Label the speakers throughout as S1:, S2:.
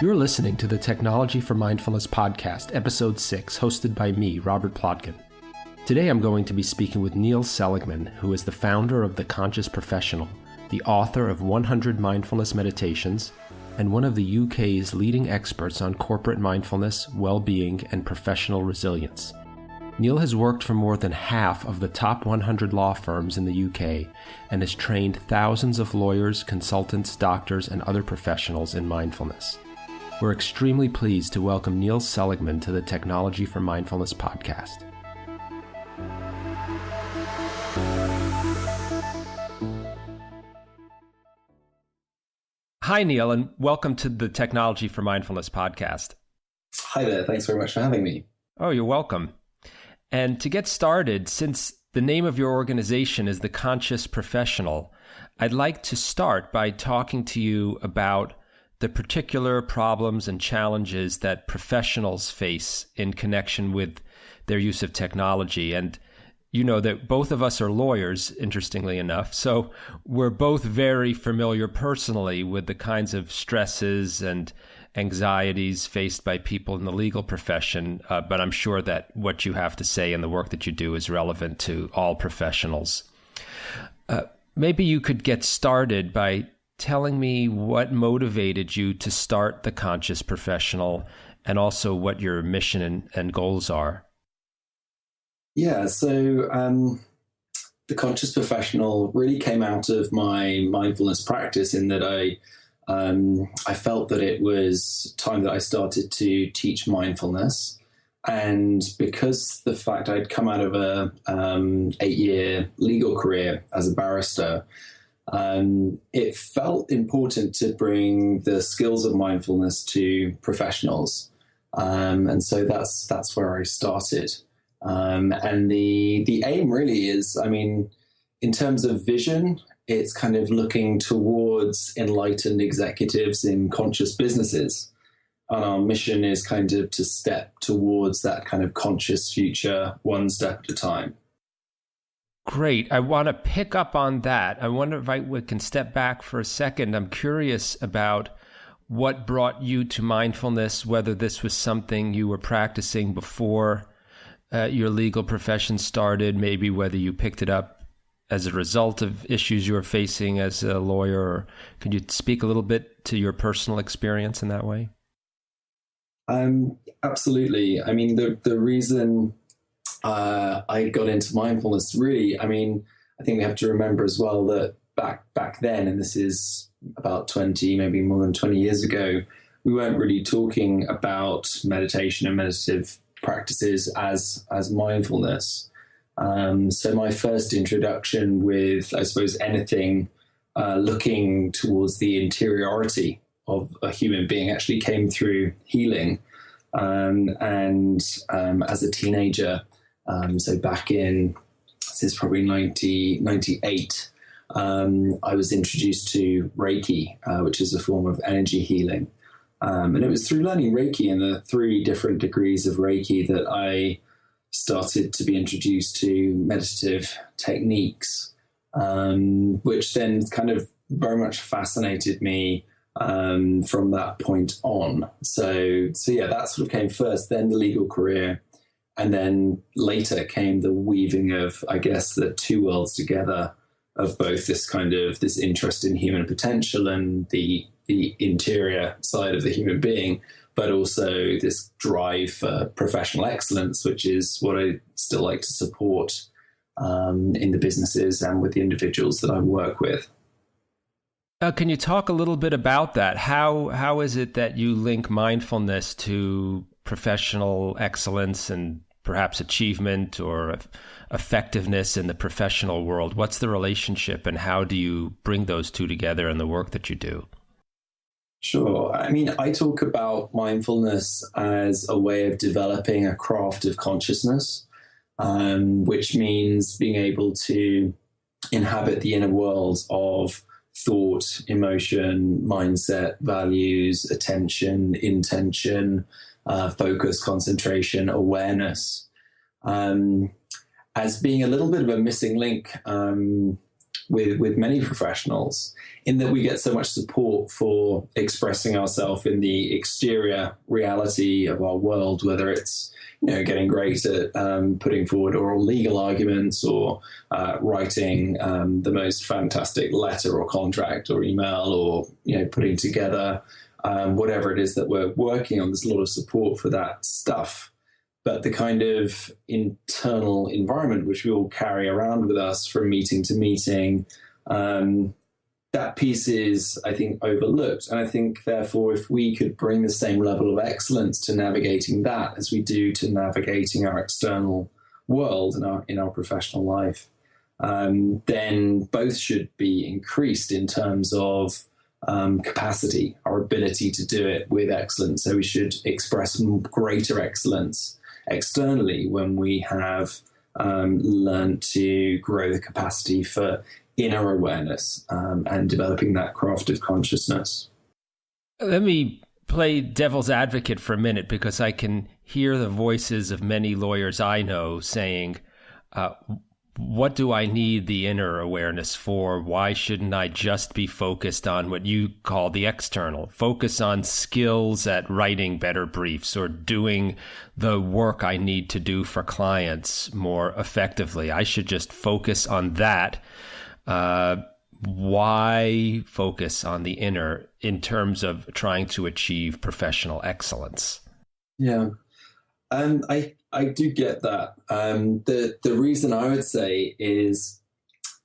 S1: You're listening to the Technology for Mindfulness podcast, episode 6, hosted by me, Robert Plotkin. Today I'm going to be speaking with Neil Seligman, who is the founder of The Conscious Professional, the author of 100 Mindfulness Meditations, and one of the UK's leading experts on corporate mindfulness, well-being, and professional resilience. Neil has worked for more than half of the top 100 law firms in the UK and has trained thousands of lawyers, consultants, doctors, and other professionals in mindfulness. We're extremely pleased to welcome Neil Seligman to the Technology for Mindfulness podcast. Hi, Neil, and welcome to the Technology for Mindfulness podcast.
S2: Hi there. Thanks very much for having me.
S1: Oh, you're welcome. And to get started, since the name of your organization is The Conscious Professional, I'd like to start by talking to you about the particular problems and challenges that professionals face in connection with their use of technology. And you know that both of us are lawyers, interestingly enough, so we're both very familiar personally with the kinds of stresses and anxieties faced by people in the legal profession, but I'm sure that what you have to say and the work that you do is relevant to all professionals. Maybe you could get started by telling me what motivated you to start The Conscious Professional and also what your mission and goals are.
S2: Yeah, so The Conscious Professional really came out of my mindfulness practice in that I felt that it was time that I started to teach mindfulness. And because the fact I'd come out of a 8-year legal career as a barrister, it felt important to bring the skills of mindfulness to professionals. And so that's where I started. And the aim really is, in terms of vision, it's kind of looking towards enlightened executives in conscious businesses. And our mission is kind of to step towards that kind of conscious future one step at a time.
S1: Great. I want to pick up on that. I wonder if we can step back for a second. I'm curious about what brought you to mindfulness, whether this was something you were practicing before your legal profession started, maybe whether you picked it up as a result of issues you were facing as a lawyer. Or could you speak a little bit to your personal experience in that way?
S2: Absolutely. The reason I got into mindfulness really, I think we have to remember as well that back then, and this is about 20, maybe more than 20 years ago, we weren't really talking about meditation and meditative practices as mindfulness. So my first introduction with, I suppose, anything looking towards the interiority of a human being actually came through healing. And as a teenager, so back in, this is probably 98, I was introduced to Reiki, which is a form of energy healing. And it was through learning Reiki and the 3 different degrees of Reiki that I started to be introduced to meditative techniques, which then kind of very much fascinated me from that point on. So yeah, that sort of came first, then the legal career, and then later came the weaving of, I guess, the 2 worlds together of both this interest in human potential and the interior side of the human being, but also this drive for professional excellence, which is what I still like to support in the businesses and with the individuals that I work with.
S1: Can you talk a little bit about that? How is it that you link mindfulness to professional excellence and perhaps achievement or effectiveness in the professional world? What's the relationship and how do you bring those two together in the work that you do?
S2: Sure. I talk about mindfulness as a way of developing a craft of consciousness, which means being able to inhabit the inner world of thought, emotion, mindset, values, attention, intention, focus, concentration, awareness. as being a little bit of a missing link with many professionals, in that we get so much support for expressing ourselves in the exterior reality of our world, whether it's getting great at putting forward oral legal arguments, or writing the most fantastic letter or contract or email, or putting together whatever it is that we're working on. There's a lot of support for that stuff. But the kind of internal environment which we all carry around with us from meeting to meeting, that piece is, I think, overlooked. And I think, therefore, if we could bring the same level of excellence to navigating that as we do to navigating our external world and in our professional life, then both should be increased in terms of capacity, our ability to do it with excellence. So we should express greater excellence externally when we have learned to grow the capacity for inner awareness and developing that craft of consciousness.
S1: Let me play devil's advocate for a minute, because I can hear the voices of many lawyers I know saying, what do I need the inner awareness for? Why shouldn't I just be focused on what you call the external? Focus on skills at writing better briefs or doing the work I need to do for clients more effectively. I should just focus on that. Why focus on the inner in terms of trying to achieve professional excellence?
S2: Yeah. I do get that. The reason I would say is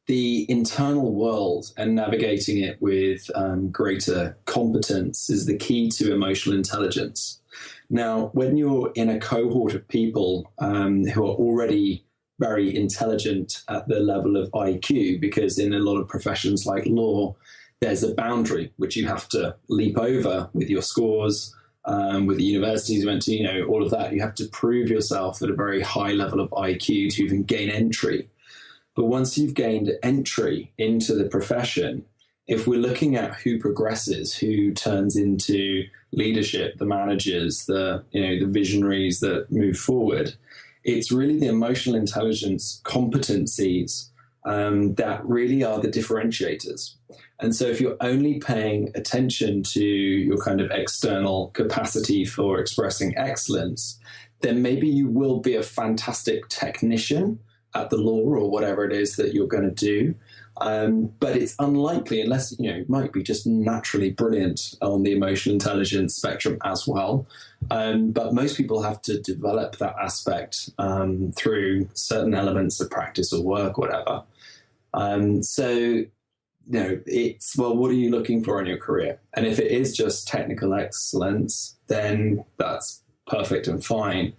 S2: the internal world and navigating it with greater competence is the key to emotional intelligence. Now, when you're in a cohort of people who are already very intelligent at the level of IQ, because in a lot of professions like law, there's a boundary which you have to leap over with your scores. With the universities you went to, all of that, you have to prove yourself at a very high level of IQ to even gain entry. But once you've gained entry into the profession, if we're looking at who progresses, who turns into leadership, the managers, the visionaries that move forward, it's really the emotional intelligence competencies that really are the differentiators. And so if you're only paying attention to your kind of external capacity for expressing excellence, then maybe you will be a fantastic technician at the law or whatever it is that you're going to do. But it's unlikely, unless, you might be just naturally brilliant on the emotional intelligence spectrum as well. But most people have to develop that aspect through certain elements of practice or work, whatever. It's, well, what are you looking for in your career? And if it is just technical excellence, then that's perfect and fine.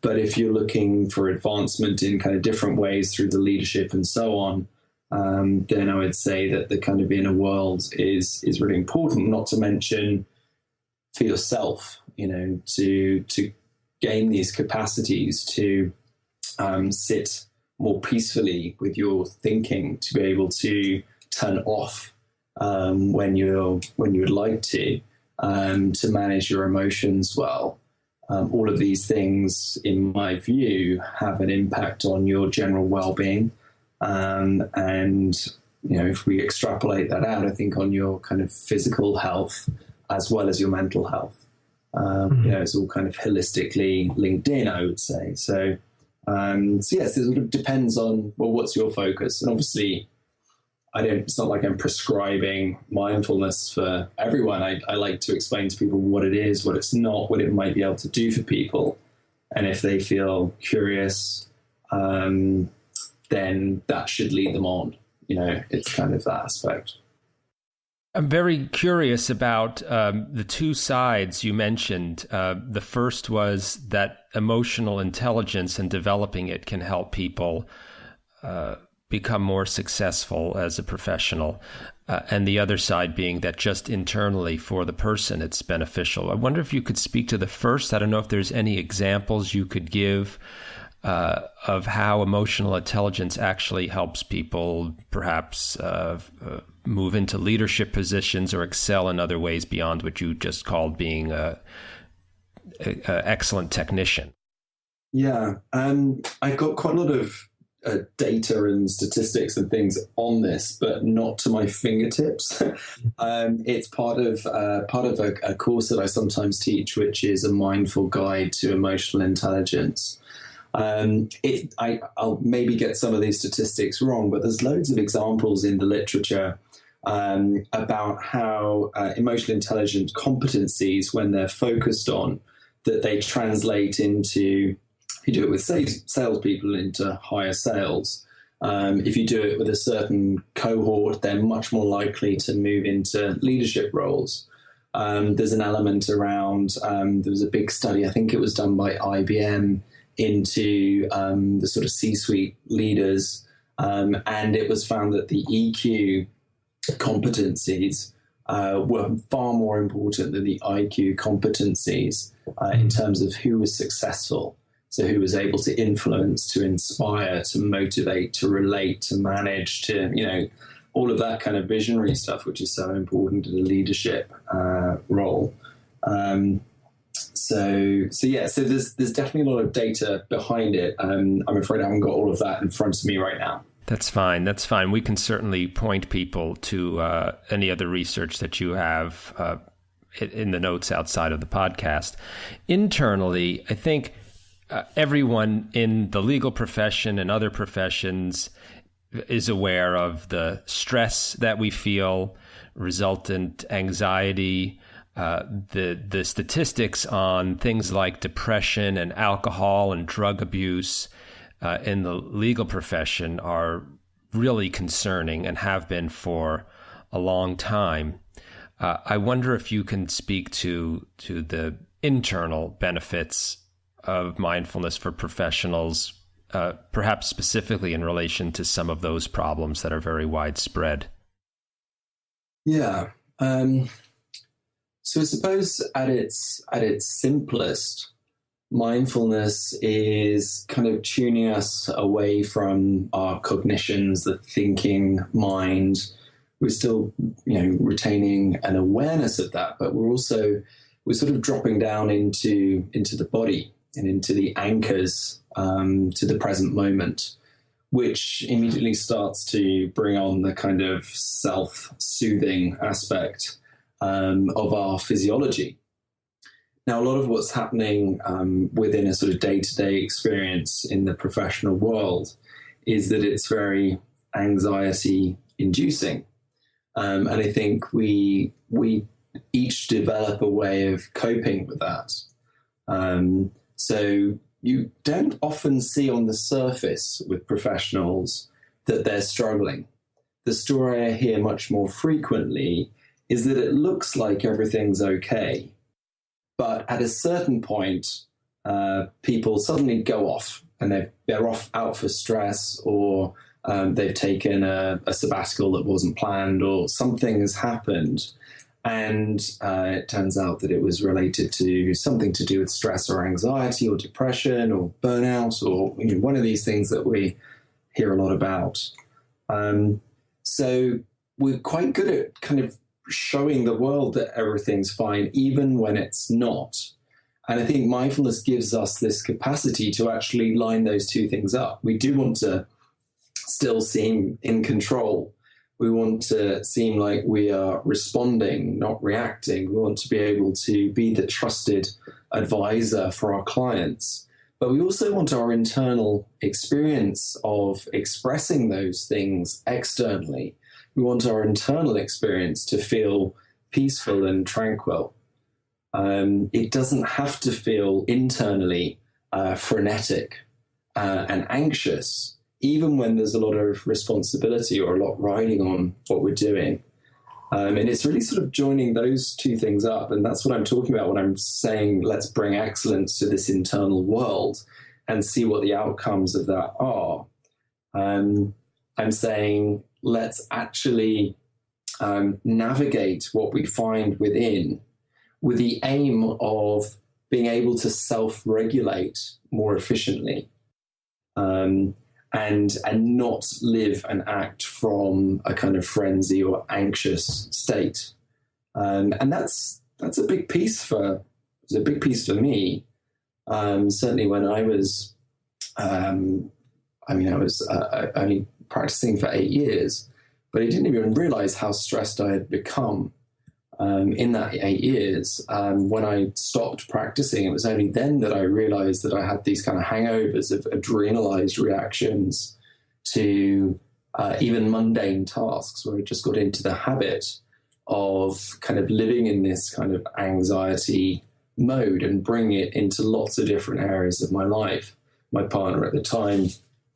S2: But if you're looking for advancement in kind of different ways through the leadership and so on, then I would say that the kind of inner world is really important, not to mention for yourself, to gain these capacities to sit more peacefully with your thinking, to be able to turn off when you would like to manage your emotions well. All of these things, in my view, have an impact on your general well-being. And if we extrapolate that out, I think on your kind of physical health as well as your mental health, it's all kind of holistically linked in, I would say. So yes, it sort of depends on, well, what's your focus? And obviously, it's not like I'm prescribing mindfulness for everyone. I like to explain to people what it is, what it's not, what it might be able to do for people. And if they feel curious, then that should lead them on. It's kind of that aspect.
S1: I'm very curious about the two sides you mentioned. The first was that emotional intelligence and developing it can help people become more successful as a professional. And the other side being that just internally for the person, it's beneficial. I wonder if you could speak to the first. I don't know if there's any examples you could give of how emotional intelligence actually helps people perhaps move into leadership positions or excel in other ways beyond what you just called being an excellent technician.
S2: Yeah, I got quite a lot of data and statistics and things on this, but not to my fingertips. It's part of a course that I sometimes teach, which is a mindful guide to emotional intelligence. I'll maybe get some of these statistics wrong, but there's loads of examples in the literature about how emotional intelligence competencies, when they're focused on, that they translate into, if you do it with salespeople, into higher sales. If you do it with a certain cohort, they're much more likely to move into leadership roles. There's an element around, there was a big study, I think it was done by IBM, into the sort of C-suite leaders, and it was found that the EQ competencies were far more important than the IQ competencies in terms of who was successful. So who was able to influence, to inspire, to motivate, to relate, to manage, to, all of that kind of visionary stuff, which is so important in a leadership role. So there's definitely a lot of data behind it. I'm afraid I haven't got all of that in front of me right now.
S1: That's fine. We can certainly point people to any other research that you have in the notes outside of the podcast. Internally, I think everyone in the legal profession and other professions is aware of the stress that we feel, resultant anxiety. The statistics on things like depression and alcohol and drug abuse in the legal profession are really concerning and have been for a long time. I wonder if you can speak to the internal benefits of mindfulness for professionals, perhaps specifically in relation to some of those problems that are very widespread.
S2: Yeah. So I suppose at its simplest, mindfulness is kind of tuning us away from our cognitions, the thinking mind. We're still, retaining an awareness of that, but we're sort of dropping down into the body and into the anchors to the present moment, which immediately starts to bring on the kind of self-soothing aspect of our physiology. Now, a lot of what's happening within a sort of day-to-day experience in the professional world is that it's very anxiety-inducing. And I think we each develop a way of coping with that. So you don't often see on the surface with professionals that they're struggling. The story I hear much more frequently is that it looks like everything's okay, but at a certain point, people suddenly go off and they're off out for stress, or they've taken a sabbatical that wasn't planned, or something has happened. And it turns out that it was related to something to do with stress or anxiety or depression or burnout, or one of these things that we hear a lot about. So we're quite good at kind of showing the world that everything's fine, even when it's not. And I think mindfulness gives us this capacity to actually line those two things up. We do want to still seem in control. We want to seem like we are responding, not reacting. We want to be able to be the trusted advisor for our clients. But we also want our internal experience of expressing those things externally. We want our internal experience to feel peaceful and tranquil. It doesn't have to feel internally frenetic and anxious, even when there's a lot of responsibility or a lot riding on what we're doing. And it's really sort of joining those two things up. And that's what I'm talking about when I'm saying, let's bring excellence to this internal world and see what the outcomes of that are. I'm saying, let's actually navigate what we find within with the aim of being able to self-regulate more efficiently. And not live and act from a kind of frenzy or anxious state. And that's a big piece for me. Certainly when I was I was only practicing for 8 years, but I didn't even realize how stressed I had become in that 8 years. When I stopped practicing, it was only then that I realized that I had these kind of hangovers of adrenalized reactions to even mundane tasks, where I just got into the habit of kind of living in this kind of anxiety mode and bringing it into lots of different areas of my life. My partner at the time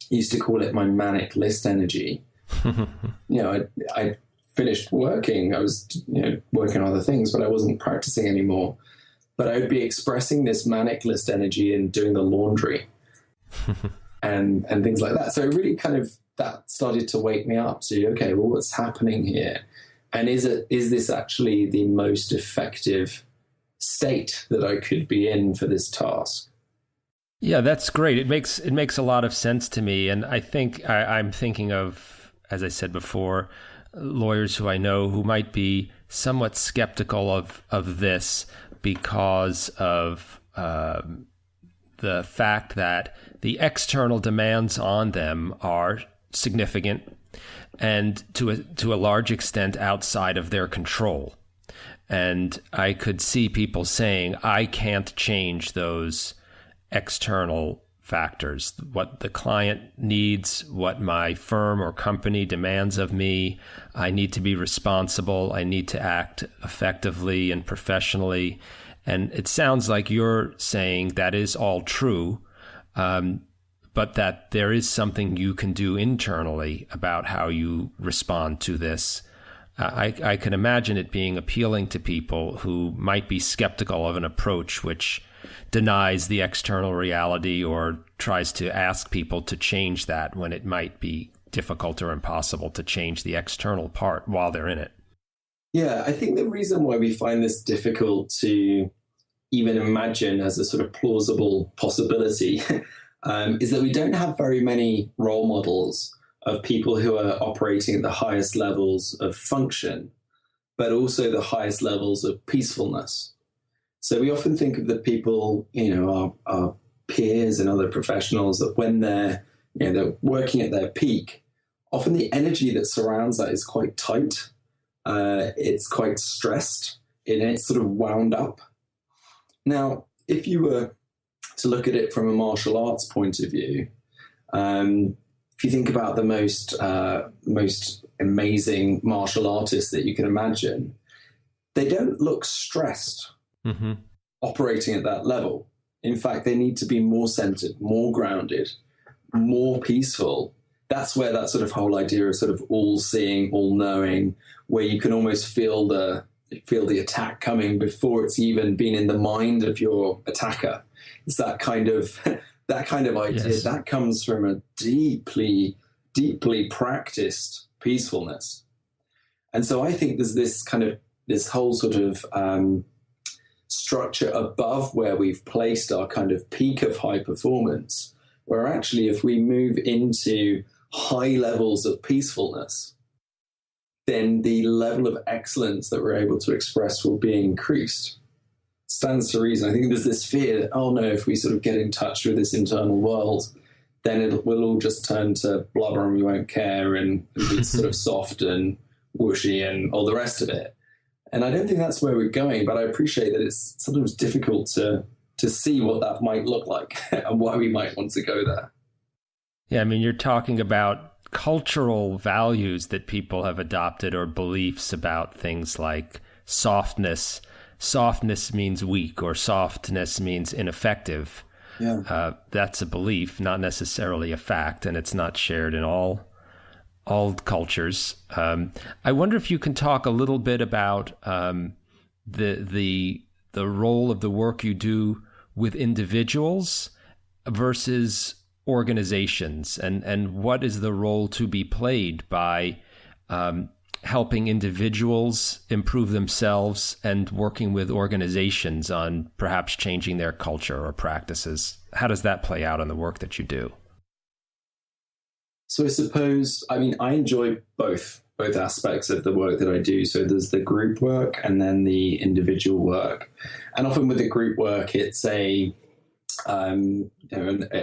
S2: used to call it my manic list energy. I finished working. I was, working on other things, but I wasn't practicing anymore. But I would be expressing this manic list energy and doing the laundry and things like that. So it really kind of, that started to wake me up to, okay, well, what's happening here? And is this actually the most effective state that I could be in for this task?
S1: Yeah, that's great. It makes a lot of sense to me. And I think I'm thinking of, as I said before, lawyers who I know who might be somewhat skeptical of this because of the fact that the external demands on them are significant and to a large extent outside of their control. And I could see people saying, I can't change those external factors, what the client needs, what my firm or company demands of me. I need to be responsible. I need to act effectively and professionally. And it sounds like you're saying that is all true, but that there is something you can do internally about how you respond to this. I can imagine it being appealing to people who might be skeptical of an approach which denies the external reality or tries to ask people to change that when it might be difficult or impossible to change the external part while they're in it.
S2: Yeah, I think the reason why we find this difficult to even imagine as a sort of plausible possibility is that we don't have very many role models of people who are operating at the highest levels of function, but also the highest levels of peacefulness. So we often think of the people, our peers and other professionals, that when they're working at their peak, often the energy that surrounds that is quite tight. It's quite stressed, and it's sort of wound up. Now, if you were to look at it from a martial arts point of view, if you think about the most amazing martial artists that you can imagine, they don't look stressed operating at that level. In fact, they need to be more centered, more grounded, more peaceful. That's where that sort of whole idea of sort of all-seeing, all-knowing, where you can almost feel the attack coming before it's even been in the mind of your attacker. It's that kind of idea.
S1: Yes.
S2: That comes from a deeply, deeply practiced peacefulness. And so I think there's this whole sort of structure above where we've placed our kind of peak of high performance, where actually if we move into high levels of peacefulness, then the level of excellence that we're able to express will be increased. Stands to reason. I think there's this fear that, oh no, if we sort of get in touch with this internal world, then we'll all just turn to blubber and we won't care and be sort of soft and whooshy and all the rest of it. And I don't think that's where we're going, but I appreciate that it's sometimes difficult to see what that might look like and why we might want to go there.
S1: Yeah, I mean, you're talking about cultural values that people have adopted or beliefs about things like softness. Softness means weak or softness means ineffective.
S2: Yeah.
S1: That's a belief, not necessarily a fact, and it's not shared in all cultures. I wonder if you can talk a little bit about the role of the work you do with individuals versus organizations, and what is the role to be played by helping individuals improve themselves and working with organizations on perhaps changing their culture or practices. How does that play out in the work that you do?
S2: So I suppose, I enjoy both aspects of the work that I do. So there's the group work and then the individual work. And often with the group work, it's an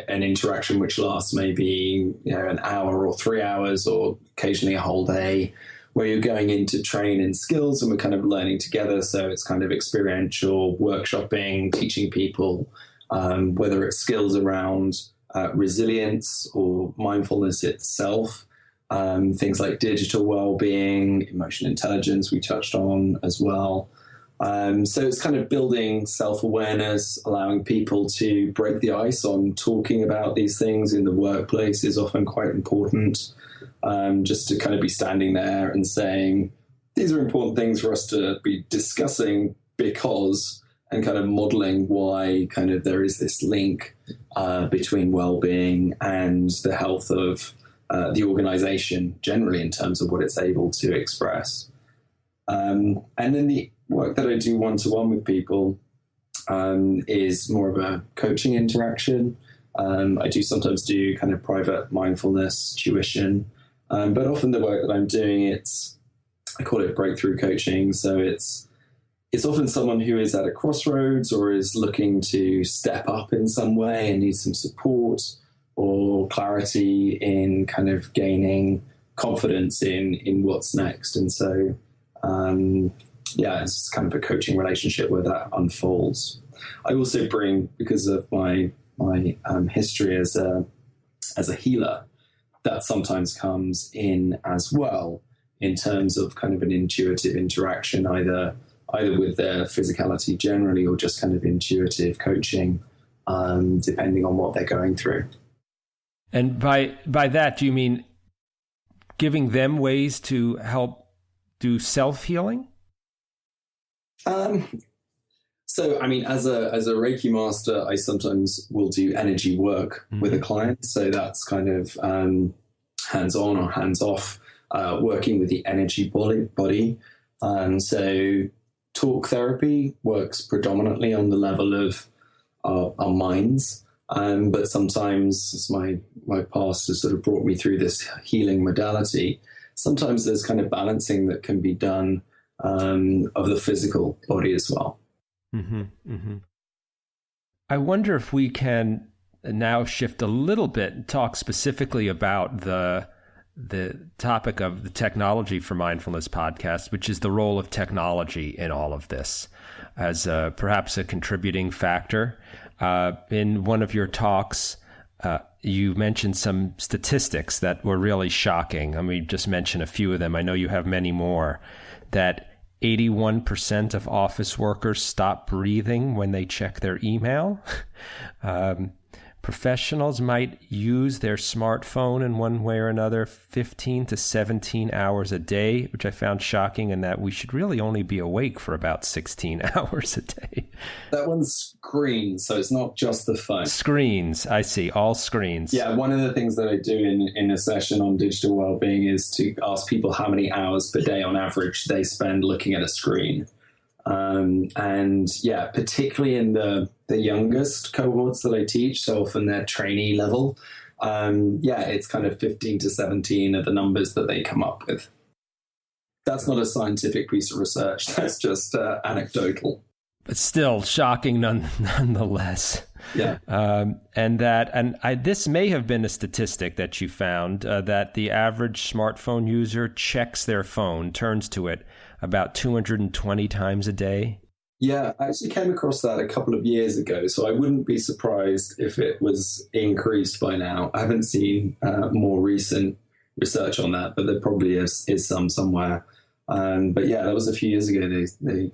S2: interaction which lasts maybe an hour or 3 hours or occasionally a whole day, where you're going in to train in skills and we're kind of learning together. So it's kind of experiential workshopping, teaching people, whether it's skills around resilience or mindfulness itself, things like digital well-being, emotional intelligence we touched on as well. So it's kind of building self-awareness, allowing people to break the ice on talking about these things in the workplace is often quite important. Just to kind of be standing there and saying, these are important things for us to be discussing because, and kind of modeling why kind of there is this link between well-being and the health of the organization generally in terms of what it's able to express. And then the work that I do one-to-one with people is more of a coaching interaction. I do sometimes do kind of private mindfulness tuition, but often the work that I'm doing, I call it breakthrough coaching. So it's often someone who is at a crossroads or is looking to step up in some way and needs some support or clarity in kind of gaining confidence in what's next. And so, it's kind of a coaching relationship where that unfolds. I also bring, because of my history as a healer, that sometimes comes in as well in terms of kind of an intuitive interaction, either with their physicality generally or just kind of intuitive coaching, depending on what they're going through.
S1: And by that, do you mean giving them ways to help do self-healing?
S2: So, I mean, as a Reiki master, I sometimes will do energy work with a client. So that's kind of hands-on or hands-off, working with the energy body. So talk therapy works predominantly on the level of our minds. But sometimes, as my past has sort of brought me through this healing modality, sometimes there's kind of balancing that can be done of the physical body as well.
S1: Mm-hmm, mm-hmm. I wonder if we can now shift a little bit and talk specifically about the topic of the Technology for Mindfulness podcast, which is the role of technology in all of this as perhaps a contributing factor. In one of your talks, you mentioned some statistics that were really shocking. Let me just mention a few of them. I know you have many more. That 81% of office workers stop breathing when they check their email. Professionals might use their smartphone in one way or another 15 to 17 hours a day, which I found shocking, and that we should really only be awake for about 16 hours a day.
S2: That one's screens, so it's not just the phone.
S1: Screens, I see, all screens.
S2: Yeah, one of the things that I do in a session on digital well-being is to ask people how many hours per day on average they spend looking at a screen. Particularly in the youngest cohorts that I teach, so often they're trainee level, it's kind of 15 to 17 are the numbers that they come up with. That's not a scientific piece of research. That's just anecdotal.
S1: But still shocking nonetheless.
S2: Yeah.
S1: This may have been a statistic that you found, that the average smartphone user checks their phone, turns to it about 220 times a day.
S2: Yeah, I actually came across that a couple of years ago, so I wouldn't be surprised if it was increased by now. I haven't seen more recent research on that, but there probably is some somewhere. That was a few years ago. They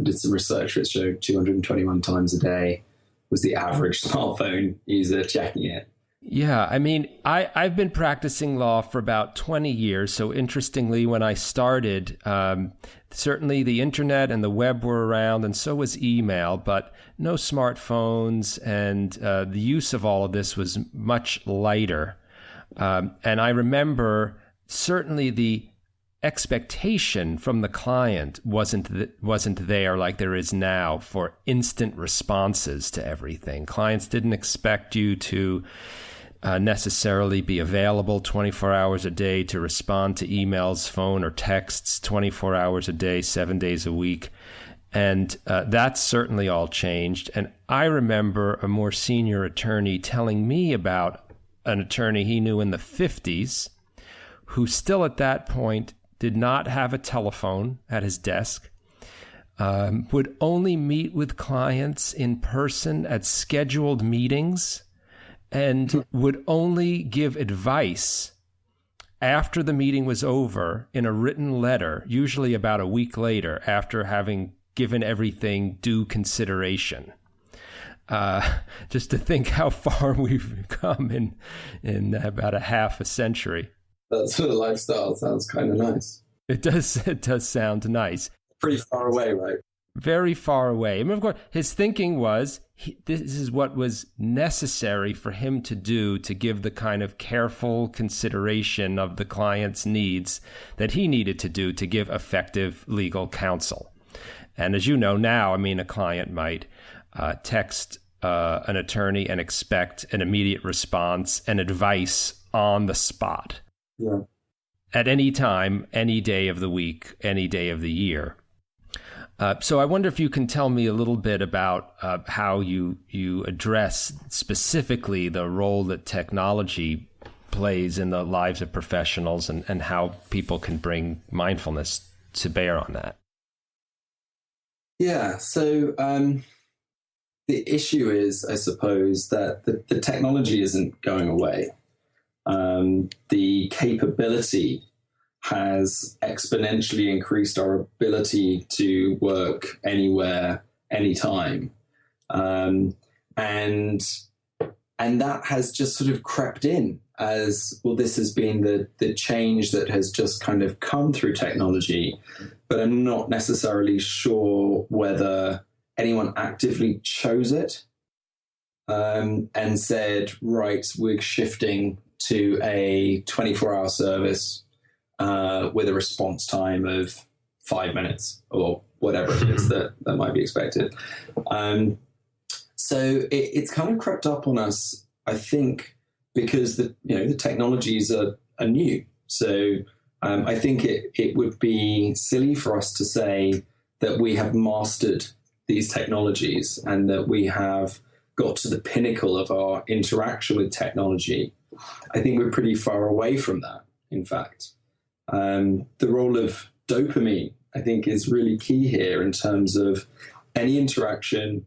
S2: did some research that showed 221 times a day was the average smartphone user checking it.
S1: Yeah, I mean, I've been practicing law for about 20 years. So interestingly, when I started, certainly the internet and the web were around, and so was email, but no smartphones, and the use of all of this was much lighter. And I remember certainly the expectation from the client wasn't there like there is now for instant responses to everything. Clients didn't expect you to necessarily be available 24 hours a day to respond to emails, phone, or texts 24 hours a day, 7 days a week. And that's certainly all changed. And I remember a more senior attorney telling me about an attorney he knew in the 50s who still at that point did not have a telephone at his desk, would only meet with clients in person at scheduled meetings, and would only give advice after the meeting was over in a written letter, usually about a week later, after having given everything due consideration. Just to think how far we've come in about a half a century.
S2: That sort of lifestyle sounds kind of nice.
S1: It does sound nice.
S2: Pretty far away, right?
S1: Very far away. I mean, of course, his thinking was this is what was necessary for him to do to give the kind of careful consideration of the client's needs that he needed to do to give effective legal counsel. And as you know now, I mean, a client might text an attorney and expect an immediate response and advice on the spot.
S2: Yeah. At
S1: any time, any day of the week, any day of the year. So I wonder if you can tell me a little bit about how you address specifically the role that technology plays in the lives of professionals and how people can bring mindfulness to bear on that.
S2: Yeah, so the issue is, I suppose, that the technology isn't going away. The capability has exponentially increased our ability to work anywhere, anytime. And that has just sort of crept in as, well, this has been the change that has just kind of come through technology, but I'm not necessarily sure whether anyone actively chose it and said, right, we're shifting to a 24-hour service with a response time of 5 minutes or whatever it is that might be expected. So it's kind of crept up on us, I think, because the technologies are new. So I think it would be silly for us to say that we have mastered these technologies and that we have got to the pinnacle of our interaction with technology. I think we're pretty far away from that, in fact. The role of dopamine, I think, is really key here in terms of any interaction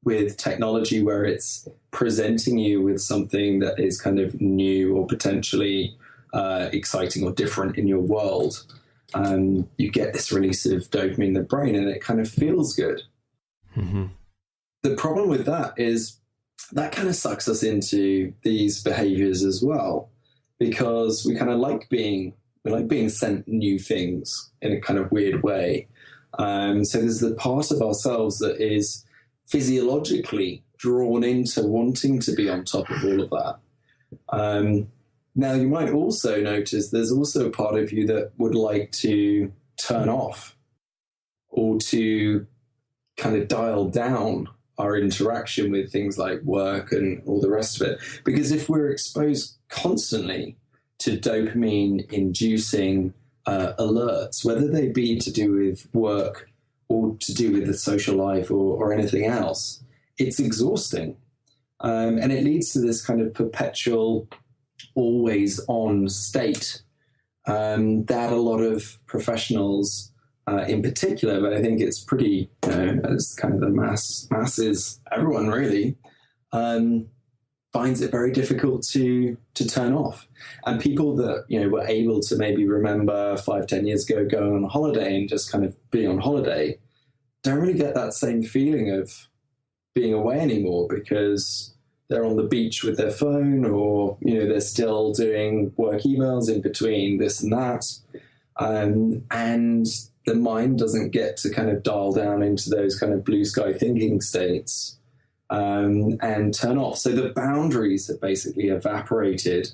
S2: with technology where it's presenting you with something that is kind of new or potentially exciting or different in your world. You get this release of dopamine in the brain and it kind of feels good. Mm-hmm. The problem with that is that kind of sucks us into these behaviors as well, because we kind of like being sent new things in a kind of weird way. So there's the part of ourselves that is physiologically drawn into wanting to be on top of all of that. Now, you might also notice there's also a part of you that would like to turn off or to kind of dial down our interaction with things like work and all the rest of it. Because if we're exposed constantly to dopamine-inducing alerts, whether they be to do with work or to do with the social life or anything else, it's exhausting. And it leads to this kind of perpetual, always-on state that a lot of professionals in particular, but I think it's pretty, as kind of the masses, everyone really, finds it very difficult to turn off. And people that, were able to maybe remember 5-10 years ago going on holiday and just kind of being on holiday, don't really get that same feeling of being away anymore because they're on the beach with their phone or, they're still doing work emails in between this and that. And the mind doesn't get to kind of dial down into those kind of blue sky thinking states and turn off. So the boundaries have basically evaporated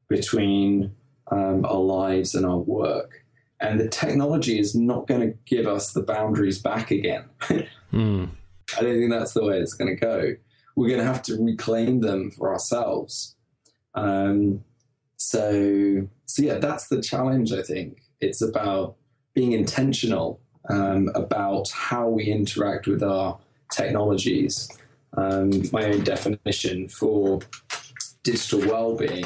S2: between our lives and our work. And the technology is not going to give us the boundaries back again. I don't think that's the way it's going to go. We're going to have to reclaim them for ourselves. So yeah, that's the challenge, I think. It's about being intentional about how we interact with our technologies. My own definition for digital well-being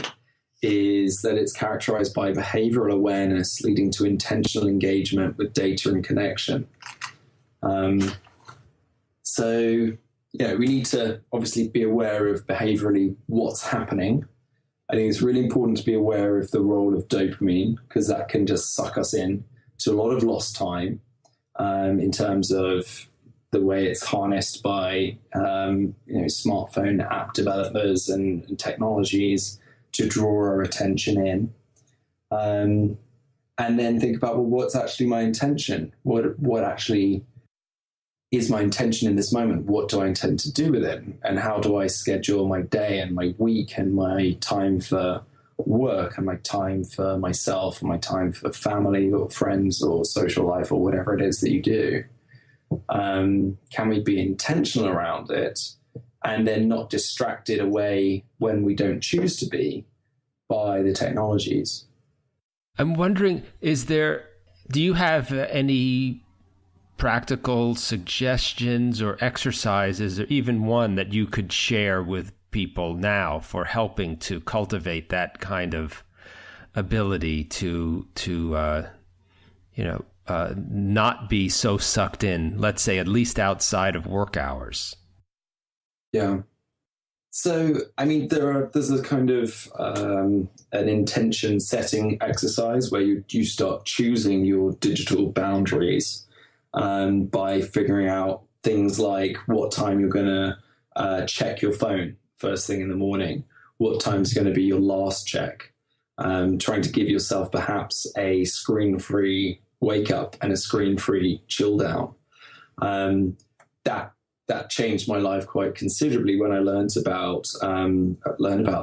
S2: is that it's characterized by behavioral awareness leading to intentional engagement with data and connection. So, we need to obviously be aware of behaviorally what's happening. I think it's really important to be aware of the role of dopamine, because that can just suck us in to a lot of lost time in terms of the way it's harnessed by smartphone app developers and technologies to draw our attention in. And then think about, well, what's actually my intention? What actually is my intention in this moment? What do I intend to do with it? And how do I schedule my day and my week and my time for work and my time for myself and my time for family or friends or social life or whatever it is that you do? Can we be intentional around it and then not distracted away when we don't choose to be by the technologies?
S1: I'm wondering, do you have any practical suggestions or exercises, or even one that you could share with people now for helping to cultivate that kind of ability to not be so sucked in, let's say, at least outside of work hours?
S2: Yeah. So, I mean, there's a kind of an intention setting exercise where you start choosing your digital boundaries by figuring out things like what time you're going to check your phone first thing in the morning, what time is going to be your last check, trying to give yourself perhaps a screen-free wake up and a screen-free chill down. That changed my life quite considerably when I learned about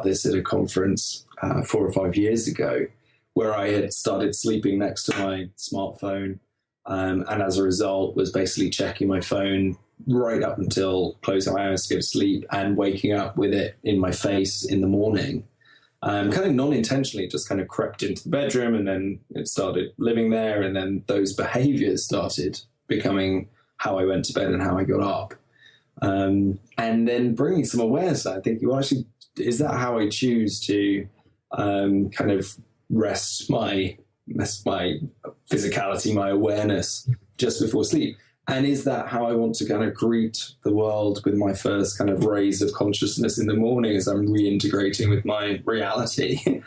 S2: this at a conference 4 or 5 years ago, where I had started sleeping next to my smartphone, and as a result was basically checking my phone right up until closing my eyes to go to sleep and waking up with it in my face in the morning. Kind of non-intentionally, just kind of crept into the bedroom, and then it started living there, and then those behaviors started becoming how I went to bed and how I got up. And then bringing some awareness to that, thinking, well, actually, is that how I choose to kind of rest my physicality, my awareness just before sleep? And is that how I want to kind of greet the world with my first kind of rays of consciousness in the morning as I'm reintegrating with my reality?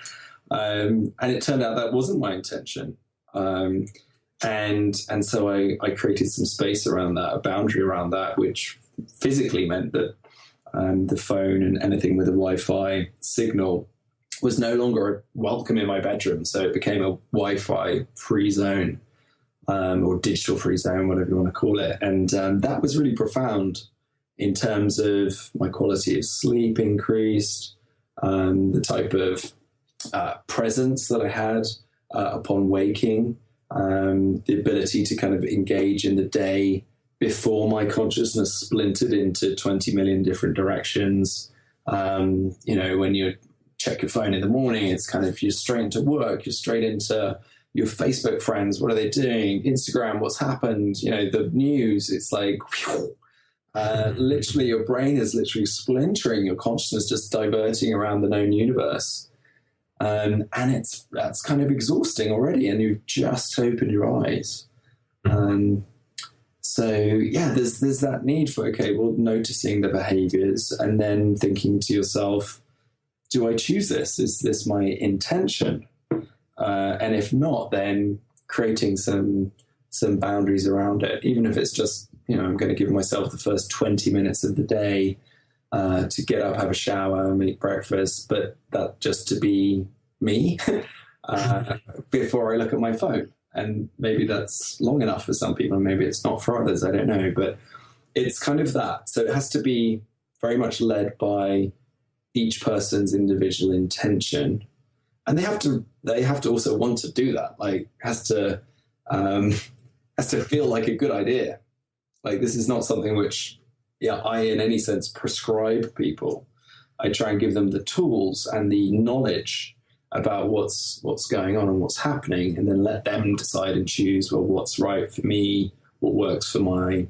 S2: And it turned out that wasn't my intention. And so I created some space around that, a boundary around that, which physically meant that the phone and anything with a Wi-Fi signal was no longer welcome in my bedroom. So it became a Wi-Fi free zone, or digital free zone, whatever you want to call it. And that was really profound in terms of my quality of sleep increased, the type of presence that I had upon waking, the ability to kind of engage in the day before my consciousness splintered into 20 million different directions. When you check your phone in the morning, it's kind of, you're straight into work, you're straight into your Facebook friends, what are they doing? Instagram, what's happened? The news, it's like, literally your brain is literally splintering, your consciousness just diverting around the known universe. And that's kind of exhausting already, and you've just opened your eyes. So yeah, there's that need for, noticing the behaviors and then thinking to yourself, do I choose this? Is this my intention? And if not, then creating some boundaries around it, even if it's just, I'm going to give myself the first 20 minutes of the day to get up, have a shower, make breakfast, but that just to be me before I look at my phone. And maybe that's long enough for some people, maybe it's not for others, I don't know, but it's kind of that. So it has to be very much led by each person's individual intention, and they have to also want to do that. Like, has to feel like a good idea. Like, this is not something which, I in any sense prescribe people. I try and give them the tools and the knowledge about what's going on and what's happening, and then let them decide and choose, well, what's right for me, what works for my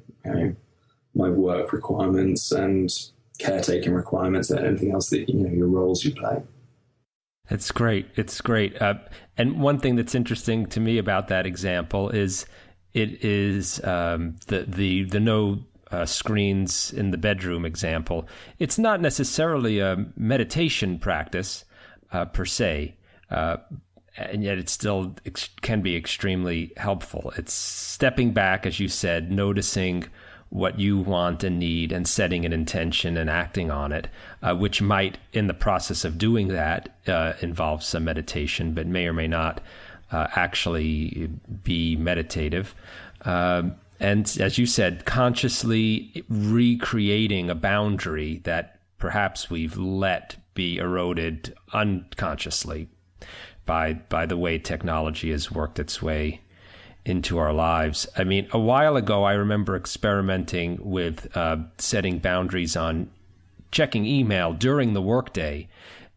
S2: my work requirements and caretaking requirements and anything else that your roles you play.
S1: It's great. It's great. And one thing that's interesting to me about that example is it is the no screens in the bedroom example. It's not necessarily a meditation practice per se, and yet it still can be extremely helpful. It's stepping back, as you said, noticing what you want and need and setting an intention and acting on it, which might, in the process of doing that, involve some meditation, but may or may not actually be meditative. And as you said, consciously recreating a boundary that perhaps we've let be eroded unconsciously by the way technology has worked its way into our lives. I mean, a while ago, I remember experimenting with setting boundaries on checking email during the workday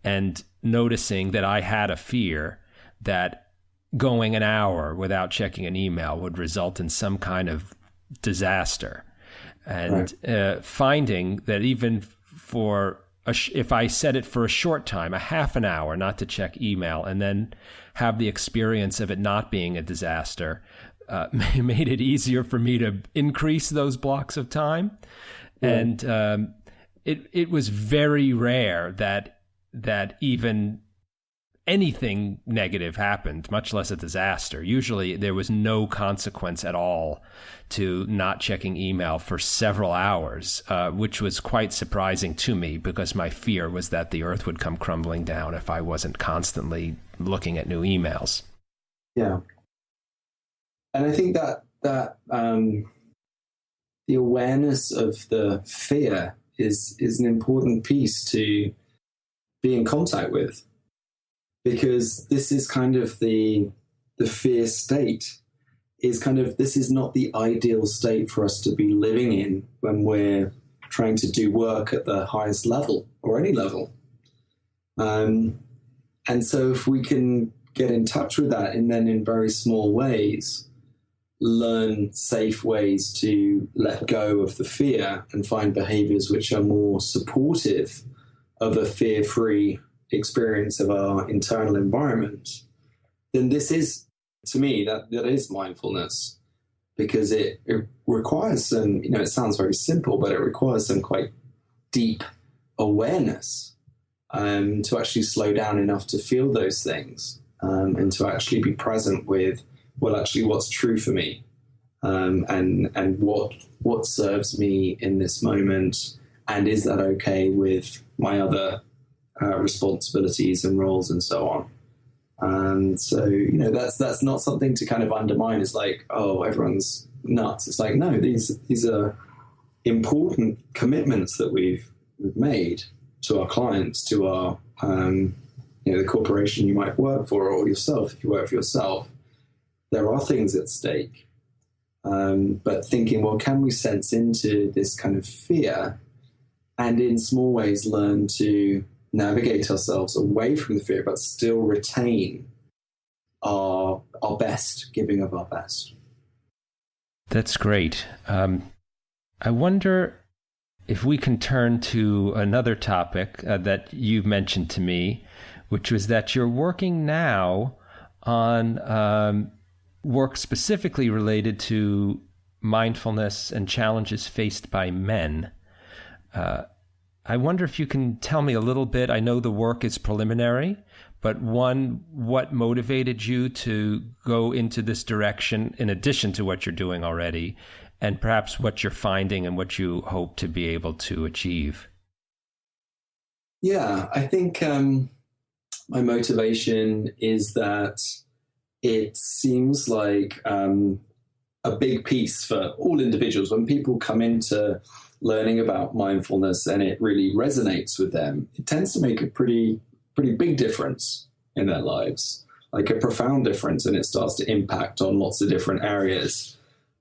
S1: and noticing that I had a fear that going an hour without checking an email would result in some kind of disaster. And finding that even for if I set it for a short time, a half an hour not to check email, and then have the experience of it not being a disaster, made it easier for me to increase those blocks of time. And it was very rare that even anything negative happened, much less a disaster. Usually there was no consequence at all to not checking email for several hours, which was quite surprising to me because my fear was that the earth would come crumbling down if I wasn't constantly looking at new emails.
S2: Yeah. And I think that the awareness of the fear is an important piece to be in contact with. Because this is kind of the fear state is kind of, this is not the ideal state for us to be living in when we're trying to do work at the highest level or any level. And so if we can get in touch with that and then in very small ways, learn safe ways to let go of the fear and find behaviors which are more supportive of a fear-free experience of our internal environment, then this is, to me, that is mindfulness, because it requires some, it sounds very simple, but it requires some quite deep awareness to actually slow down enough to feel those things and to actually be present with, well, actually what's true for me and what serves me in this moment, and is that okay with my other responsibilities and roles and so on. And so, that's not something to kind of undermine. It's like, oh, everyone's nuts. It's like, no, these are important commitments that we've made to our clients, to our, the corporation you might work for, or yourself, if you work for yourself. There are things at stake. But thinking, well, can we sense into this kind of fear and in small ways learn to navigate ourselves away from the fear, but still retain our best, giving of our best.
S1: That's great. I wonder if we can turn to another topic that you've mentioned to me, which was that you're working now on work specifically related to mindfulness and challenges faced by men. I wonder if you can tell me a little bit. I know the work is preliminary, but what motivated you to go into this direction in addition to what you're doing already, and perhaps what you're finding and what you hope to be able to achieve?
S2: Yeah, I think my motivation is that it seems like a big piece for all individuals. When people come into learning about mindfulness and it really resonates with them, it tends to make a pretty big difference in their lives, like a profound difference, and it starts to impact on lots of different areas.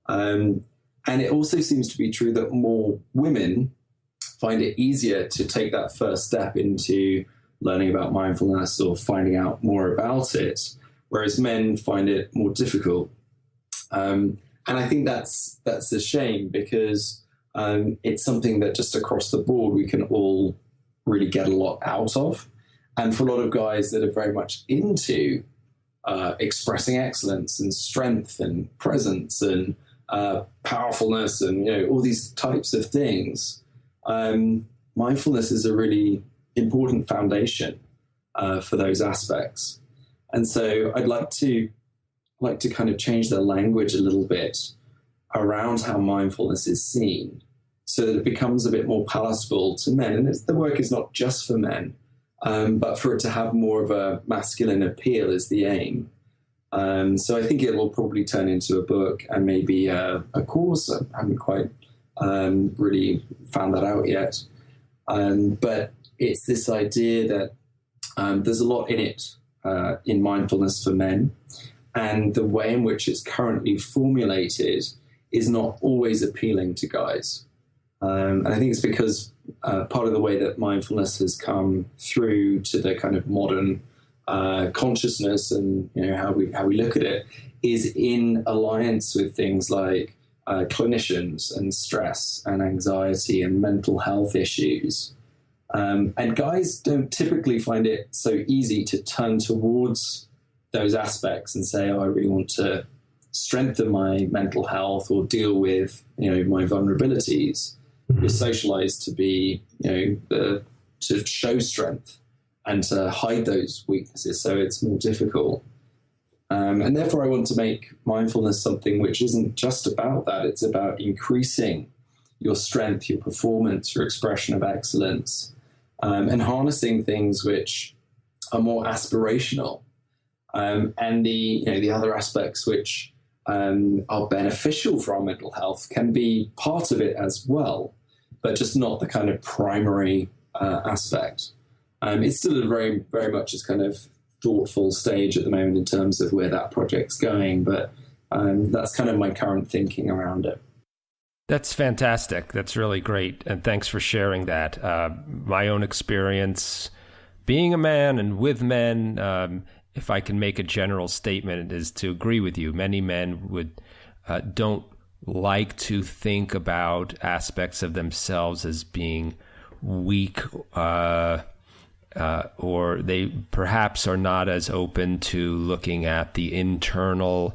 S2: And it also seems to be true that more women find it easier to take that first step into learning about mindfulness or finding out more about it, whereas men find it more difficult. And I think that's a shame, because it's something that just across the board we can all really get a lot out of. And for a lot of guys that are very much into expressing excellence and strength and presence and powerfulness and all these types of things, mindfulness is a really important foundation for those aspects. And so I'd like to kind of change the language a little bit around how mindfulness is seen, so that it becomes a bit more palatable to men. And the work is not just for men, but for it to have more of a masculine appeal is the aim. So I think it will probably turn into a book and maybe a course. I haven't quite really found that out yet. But it's this idea that there's a lot in it, in mindfulness for men. And the way in which it's currently formulated is not always appealing to guys. And I think it's because part of the way that mindfulness has come through to the kind of modern consciousness and how we look at it is in alliance with things like clinicians and stress and anxiety and mental health issues. And guys don't typically find it so easy to turn towards those aspects and say, oh, I really want to strengthen my mental health or deal with my vulnerabilities. We're socialized to be to show strength and to hide those weaknesses, so it's more difficult. And therefore I want to make mindfulness something which isn't just about that. It's about increasing your strength, your performance, your expression of excellence, and harnessing things which are more aspirational, and the other aspects which are beneficial for our mental health can be part of it as well, but just not the kind of primary aspect. It's still a very, very much as kind of thoughtful stage at the moment in terms of where that project's going, but that's kind of my current thinking around it.
S1: That's fantastic. That's really great. And thanks for sharing that. My own experience being a man and with men, if I can make a general statement, is to agree with you. Many men don't like to think about aspects of themselves as being weak, or they perhaps are not as open to looking at the internal,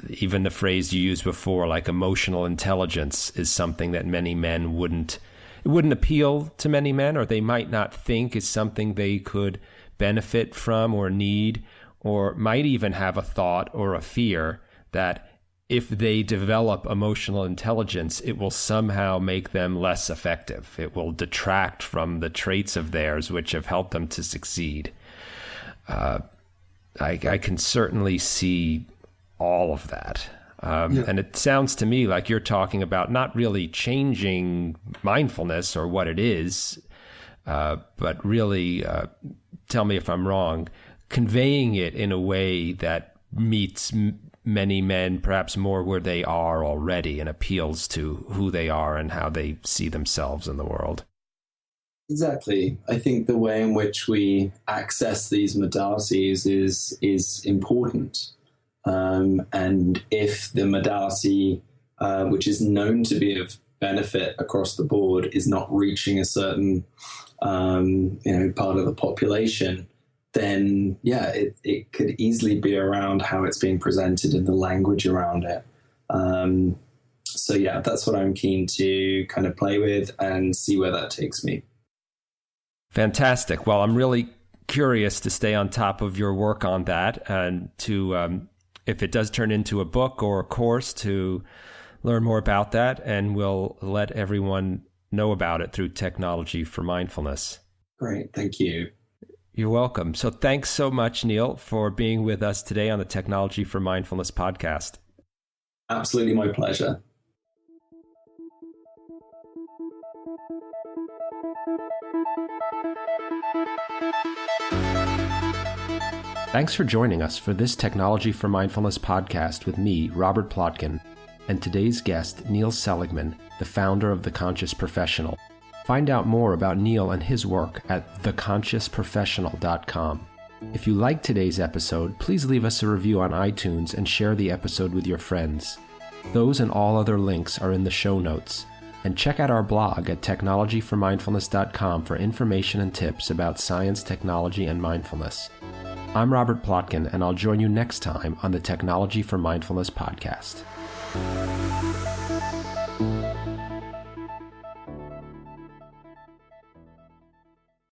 S1: even the phrase you used before, like emotional intelligence, is something that many men wouldn't appeal to many men, or they might not think is something they could benefit from or need, or might even have a thought or a fear that if they develop emotional intelligence, it will somehow make them less effective. It will detract from the traits of theirs which have helped them to succeed. I can certainly see all of that. And it sounds to me like you're talking about not really changing mindfulness or what it is, but really, tell me if I'm wrong, conveying it in a way that meets many men perhaps more where they are already and appeals to who they are and how they see themselves in the world.
S2: Exactly. I think the way in which we access these modalities is important. And if the modality, which is known to be of benefit across the board, is not reaching a certain part of the population, then it could easily be around how it's being presented and the language around it. So that's what I'm keen to kind of play with and see where that takes me.
S1: Fantastic. Well, I'm really curious to stay on top of your work on that, and to, if it does turn into a book or a course, to learn more about that, and we'll let everyone know about it through Technology for Mindfulness.
S2: Great. Thank you.
S1: You're welcome. So thanks so much, Neil, for being with us today on the Technology for Mindfulness podcast.
S2: Absolutely my pleasure.
S1: Thanks for joining us for this Technology for Mindfulness podcast with me, Robert Plotkin, and today's guest, Neil Seligman, the founder of The Conscious Professional. Find out more about Neil and his work at theconsciousprofessional.com. If you liked today's episode, please leave us a review on iTunes and share the episode with your friends. Those and all other links are in the show notes. And check out our blog at technologyformindfulness.com for information and tips about science, technology, and mindfulness. I'm Robert Plotkin, and I'll join you next time on the Technology for Mindfulness podcast.